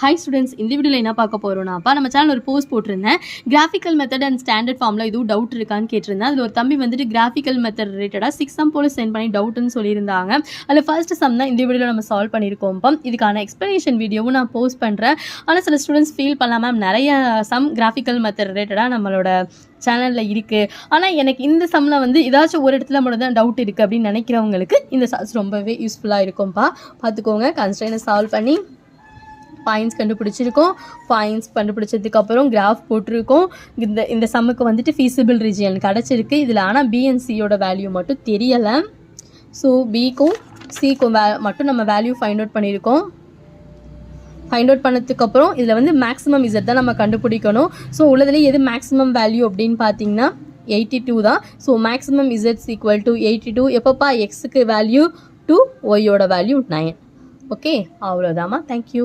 Hi students, இந்த வீடியோவில் என்ன பார்க்க போகிறோம்னாப்பா நம்ம சேனல் ஒரு போஸ்ட் போட்டிருந்தேன். கிராஃபிக்கல் மெத்தட் அண்ட் ஸ்டாண்டர்ட் ஃபார்மில் எதுவும் டவுட் இருக்கான்னு கேட்டிருந்தேன். அதில் ஒரு தம்பி வந்துட்டு கிராஃபிக்கல் மெத்தட் ரிலேட்டடாக 6 சம் போல சென்ட் பண்ணி டவுட்னு சொல்லியிருந்தாங்க. அதில் ஃபர்ஸ்ட் சம் தான் இந்த வீடியோவில் நம்ம சால்வ் பண்ணியிருக்கோம்ப்பா. இதுக்கான எக்ஸ்ப்ளனேஷன் வீடியோவும் நான் போஸ்ட் பண்ணுறேன். ஆனால் சில ஸ்டூடெண்ட்ஸ் ஃபீல் பண்ணலாம், மேம் நிறைய சம் கிராஃபிக்கல் மெத்தட் ரிலேட்டடாக நம்மளோட சேனலில் இருக்குது, ஆனால் எனக்கு இந்த சம்மில் வந்து ஏதாச்சும் ஒரு இடத்துல மட்டும் தான் டவுட் இருக்குது அப்படின்னு நினைக்கிறவங்களுக்கு இந்த சால்ஸ் ரொம்பவே யூஸ்ஃபுல்லாக இருக்கும்ப்பா. பார்த்துக்கோங்க. கன்ஸ்ட்ரெயினை சால்வ் பண்ணி பாயிண்ட்ஸ் கண்டுபிடிச்சிருக்கோம். பாயிண்ட்ஸ் கண்டுபிடிச்சதுக்கப்புறம் கிராஃப் போட்டிருக்கோம். இந்த சம்முக்கு வந்துட்டு ஃபீஸிபிள் ரீஜியன் கிடச்சிருக்கு. இதில் ஆனால் பி அண்ட் சியோட வேல்யூ மட்டும் தெரியலை. ஸோ பிக்கும் சிக்கும் மட்டும் நம்ம வேல்யூ ஃபைண்ட் அவுட் பண்ணியிருக்கோம். ஃபைண்ட் அவுட் பண்ணதுக்கப்புறம் இதில் வந்து மேக்ஸிமம் இசட் தான் நம்ம கண்டுபிடிக்கணும். ஸோ உள்ளதுலேயே எது மேக்ஸிமம் வேல்யூ அப்படின்னு பார்த்தீங்கன்னா 82 தான். ஸோ மேக்ஸிமம் இசட்ஸ் ஈக்குவல் டு 82. எப்பப்பா எக்ஸுக்கு வேல்யூ 2, ஒய்யோட வேல்யூ 9. ஓகே, அவ்வளோதாம்மா. தேங்க்யூ.